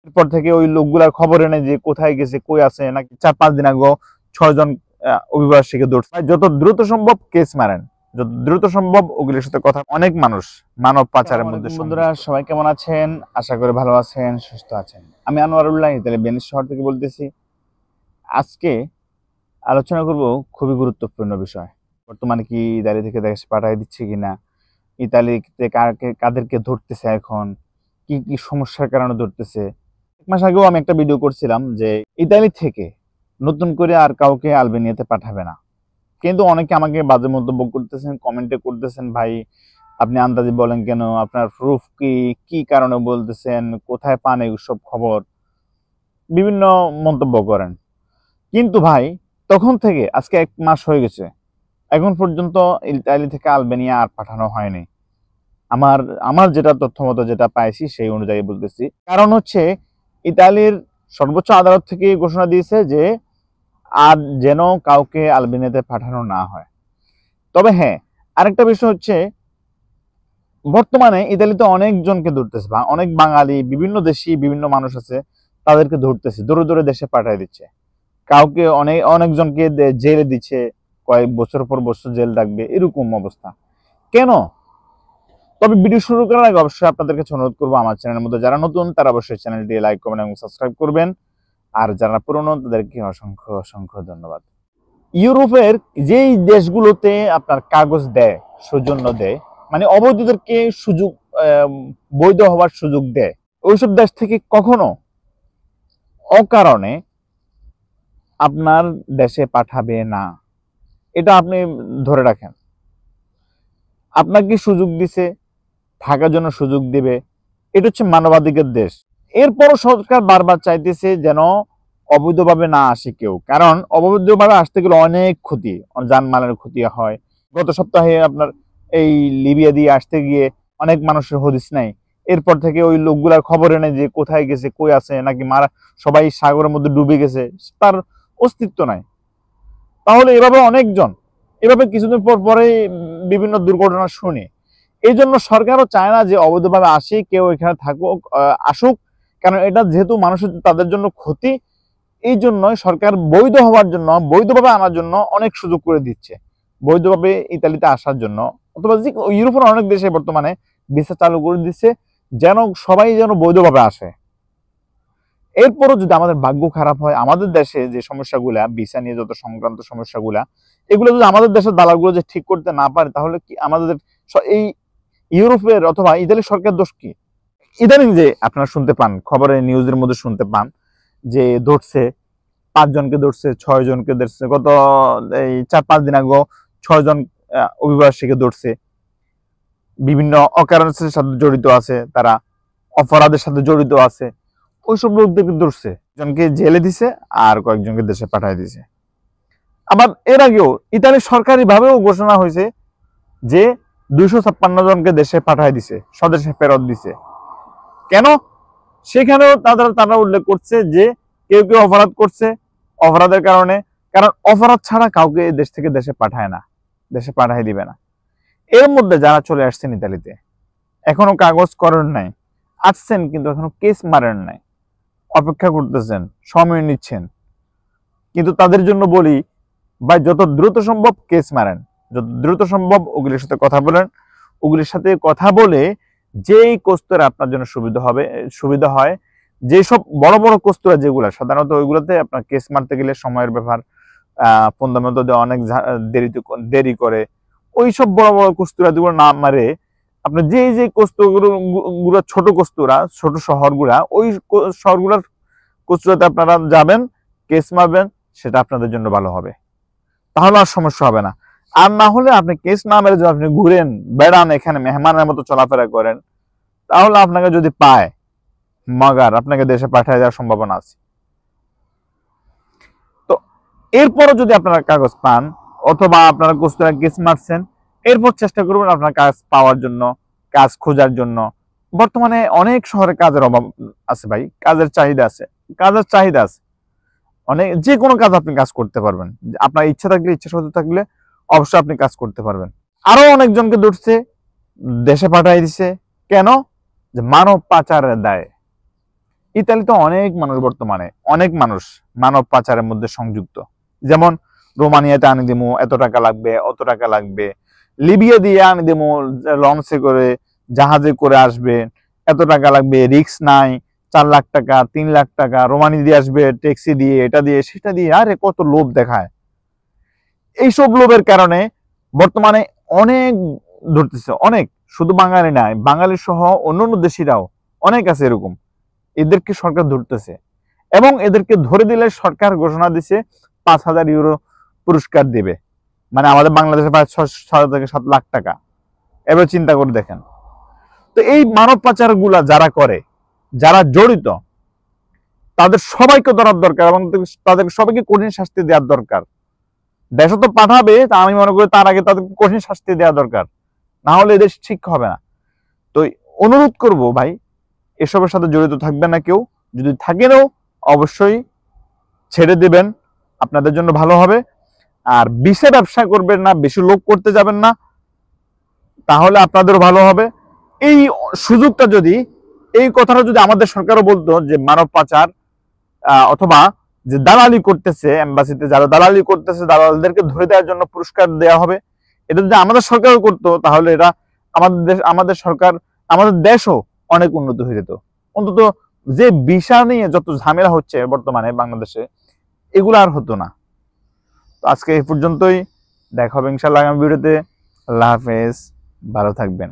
এরপর থেকে ওই লোকগুলার খবর এনে যে কোথায় গেছে, কই আছে, নাকি 4-5 দিন আগে 6 জন অভিবাসীকে ধরছে। যত দ্রুত সম্ভব কেস মারেন, যত দ্রুত সম্ভব ওগুলির সাথে কথা। অনেক মানুষ মানব পাচারের মধ্যে। বন্ধুরা সবাই কেমন আছেন? আশা করি ভালো আছেন, সুস্থ আছেন। আমি আনোয়ারুল্লাহ ইতালি ভেনিস শহর থেকে বলতেছি। আজকে আলোচনা করব খুবই গুরুত্বপূর্ণ বিষয়। বর্তমানে কি ইতালি থেকে দেশে পাঠিয়ে দিচ্ছে কিনা, ইতালিতে কাদেরকে ধরতেছে, এখন কি কি সমস্যার কারণে ধরতেছে। 1 মাস আগেও আমি একটা ভিডিও করছিলাম যে ইতালি থেকে নতুন করে আর কাউকে আলবেনিয়াতে পাঠাবে না, কিন্তু অনেকে আমাকে বাজে মন্তব্য করতেছেন, কমেন্টে করতেছেন, ভাই আপনি আন্দাজি বলেন কেন, আপনার প্রুফ কি, কি কারণে বলতেছেন, কোথায় পান এইসব খবর, বিভিন্ন মন্তব্য করেন। কিন্তু ভাই তখন থেকে আজকে 1 মাস হয়ে গেছে, এখন পর্যন্ত ইতালি থেকে আলবেনিয়া আর পাঠানো হয়নি। আমার যেটা তথ্য মতো যেটা পাইছি সেই অনুযায়ী বলতেছি। কারণ হচ্ছে ইতালির সর্বোচ্চ আদালত থেকে ঘোষণা দিয়েছে যে আর যেন কাউকে আলবেনিয়াতে পাঠানো না হয়। তবে হ্যাঁ, আরেকটা বিষয় হচ্ছে বর্তমানে ইতালিতে অনেকজনকে ধরতেছে, বা অনেক বাঙালি, বিভিন্ন দেশি বিভিন্ন মানুষ আছে, তাদেরকে ধরতেছে, দূরে দূরে দেশে পাঠিয়ে দিচ্ছে। কাউকে অনেকজনকে জেলে দিচ্ছে, কয়েক বছর পর বছর জেল রাখবে, এরকম অবস্থা। কেন? তবে ভিডিও শুরু করার আগে অবশ্যই আপনাদের কাছে অনুরোধ করবো, আমার চ্যানেলের মধ্যে যারা নতুন তারা অবশ্যই চ্যানেলটি লাইক করবেন এবং সাবস্ক্রাইব করবেন, আর যারা পুরনো তাদেরকে অসংখ্য অসংখ্য ধন্যবাদ। ইউরোপের যেই দেশগুলোতে আপনার কাগজ দেয়, সৌজন্য দেয়, মানে অবৈধদেরকে সুযোগ, বৈধ হওয়ার সুযোগ দেয়, ওইসব দেশ থেকে কখনো অকারণে আপনার দেশে পাঠাবে না, এটা আপনি ধরে রাখেন। আপনাকে সুযোগ দিছে, থাকার জন্য সুযোগ দিবে, এটা হচ্ছে মানবাধিকার দেশ। এরপরও সরকার বারবার চাইতেছে যেন অবৈধভাবে না আসে কেউ, কারণ অবৈধভাবে আসতে গেলে অনেক ক্ষতি, জানমালের ক্ষতি হয়। গত সপ্তাহে আপনার এই লিবিয়া দিয়ে আসতে গিয়ে অনেক মানুষের হদিস নাই। এরপর থেকে ওই লোকগুলার খবর এনে যে কোথায় গেছে, কই আছে, নাকি সবাই সাগরের মধ্যে ডুবে গেছে, তার অস্তিত্ব নাই। তাহলে এভাবে অনেকজন, এভাবে কিছুদিন পর পরে বিভিন্ন দুর্ঘটনা শুনি। এই জন্য সরকারও চায় না যে অবৈধভাবে আসে কেউ, এখানে থাকুক, আসুক, কারণ এটা যেহেতু মানুষের তাদের জন্য ক্ষতি। এই জন্যই সরকার বৈধ হওয়ার জন্য, বৈধভাবে আনার জন্য অনেক সুযোগ করে দিচ্ছে, বৈধভাবে ইতালিতে আসার জন্য, অথবা ইউরোপের অনেক দেশে বর্তমানে ভিসা চালু করে দিচ্ছে যেন সবাই যেন বৈধভাবে আসে। এরপরও যদি আমাদের ভাগ্য খারাপ হয়, আমাদের দেশে যে সমস্যাগুলা, ভিসা নিয়ে যত সংক্রান্ত সমস্যাগুলা, এগুলো যদি আমাদের দেশের দালালগুলো যে ঠিক করতে না পারে, তাহলে কি আমাদের এই ইউরোপের অথবা ইতালির সরকার দোষ কি? ইদানিং যে আপনারা শুনতে পান, খবরের নিউজের মধ্যে শুনতে পান যে ধরছে 5 জনকে ধরছে, 6 জনকে ধরছে, গত এই 4-5 দিন আগে 6 জন অভিবাসীকে ধরছে, বিভিন্ন অকারণের সাথে জড়িত আছে, তারা অপরাধের সাথে জড়িত আছে, ওইসব লোকদেরকে ধরছে, জনকে জেলে দিছে আর কয়েকজনকে দেশে পাঠিয়ে দিছে। আবার এর আগেও ইতালির সরকারি ভাবেও ঘোষণা হয়েছে যে 256 জনকে দেশে পাঠিয়ে দিছে, স্বদেশে ফেরত দিছে। কেন? সেখানেও তারা উল্লেখ করছে যে কেউ কেউ অপরাধ করছে, অপরাধের কারণে, কারণ অপরাধ ছাড়া কাউকে দেশ থেকে দেশে পাঠায় না, দেশে পাঠাই দিবে না। এর মধ্যে যারা চলে আসছেন ইতালিতে, এখনো কাগজ করেন নাই, আসছেন কিন্তু এখনো কেস মারেন নাই, অপেক্ষা করতেছেন, সময় নিচ্ছেন, কিন্তু তাদের জন্য বলি, ভাই যত দ্রুত সম্ভব কেস মারেন, যত দ্রুত সম্ভব ওগুলির সাথে কথা বলেন। ওগুলির সাথে কথা বলে যেই কস্তুরা আপনার জন্য সুবিধা হয়, যেসব বড় বড় কস্তুরা যেগুলা সাধারণত ওইগুলোতে আপনার কেস মারতে গেলে সময়ের ব্যাপার, 15 মিনিট অনেক দেরি করে, ওইসব বড় বড় কস্তুরা যেগুলো না মারে, আপনার যে কস্তুরগুলো ছোট কস্তুরা, ছোট শহরগুলা, ওই শহরগুলোর কস্তুরাতে আপনারা যাবেন, কেস মারবেন, সেটা আপনাদের জন্য ভালো হবে, তাহলে আর সমস্যা হবে না। আর না হলে আপনি কেস না মেরে যদি আপনি ঘুরেন বেড়ান, এখানে মেহমানের মতো চলাফেরা করেন, তাহলে আপনাকে যদি পায় মগার আপনাকে দেশে পাঠিয়ে যাওয়ার সম্ভাবনা আছে। তো এরপরও যদি আপনারা কাগজ পান, অথবা আপনারা কস্তুরা কেস মারছেন, এরপর চেষ্টা করবেন আপনার কাজ পাওয়ার জন্য, কাজ খোঁজার জন্য। বর্তমানে অনেক শহরে কাজের অভাব আছে ভাই, কাজের চাহিদা আছে, অনেক, যে কোনো কাজ আপনি কাজ করতে পারবেন, আপনার ইচ্ছা থাকলে, ইচ্ছা শক্তি থাকলে অবশ্যই আপনি কাজ করতে পারবেন। আরো অনেকজনকে ধরছে, দেশে পাঠিয়ে দিছে। কেন? যে মানব পাচারের দায়ে। ইতালিতে অনেক মানুষ বর্তমানে, অনেক মানুষ মানব পাচারের মধ্যে সংযুক্ত। যেমন রোমানিয়াতে আনি দিমু, এত টাকা লাগবে, অত টাকা লাগবে। লিবিয়া দিয়ে আনি দিমু, লঞ্চে করে, জাহাজে করে আসবে, এত টাকা লাগবে, রিক্স নাই, 4 লাখ টাকা, 3 লাখ টাকা। রোমানি দিয়ে আসবে ট্যাক্সি দিয়ে, এটা দিয়ে সেটা দিয়ে, আরে কত লোভ দেখায়। এইসব লোভের কারণে বর্তমানে অনেক ধরতেছে, অনেক, শুধু বাঙালি নাই, বাঙালি সহ অন্যান্য দেশিরাও অনেক আছে এরকম। এদেরকে সরকার ধরতেছে এবং এদেরকে ধরে দিলে সরকার ঘোষণা দিছে 5,000 ইউরো পুরস্কার দিবে, মানে আমাদের বাংলাদেশে প্রায় 6 থেকে 7 লাখ টাকা। এবার চিন্তা করে দেখেন। তো এই মানব পাচার গুলা যারা করে, যারা জড়িত, তাদের সবাইকে ধরার দরকার এবং তাদের সবাইকে কঠিন শাস্তি দেওয়ার দরকার। দেশে তো পাঠাবে, তা আমি মনে করি তার আগে তাদের কঠিন শাস্তি দেওয়া দরকার, না হলে এদেশ ঠিক হবে না। তো অনুরোধ করব ভাই, এসবের সাথে জড়িত থাকবেন না কেউ, যদি থাকেনও অবশ্যই ছেড়ে দেবেন, আপনাদের জন্য ভালো হবে। আর বিষে ব্যবসা করবেন না, বেশি লোক করতে যাবেন না, তাহলে আপনাদেরও ভালো হবে। এই সুযোগটা যদি, এই কথাটা যদি আমাদের সরকারও বলতো যে মানব পাচার অথবা যে দালালি করতেছে, এম্বাসিতে যারা দালালি করতেছে, দালালদেরকে ধরে দেওয়ার জন্য পুরস্কার দেওয়া হবে, এটা যদি আমাদের সরকারও করতো, তাহলে এটা আমাদের সরকার, আমাদের দেশও অনেক উন্নত হয়ে যেত। অন্তত যে ভিসা নিয়ে যত ঝামেলা হচ্ছে বর্তমানে বাংলাদেশে, এগুলো আর হতো না। তো আজকে এই পর্যন্তই, দেখা হবে ইনশাআল্লাহ আগামী ভিডিওতে। আল্লাহ হাফেজ, ভালো থাকবেন।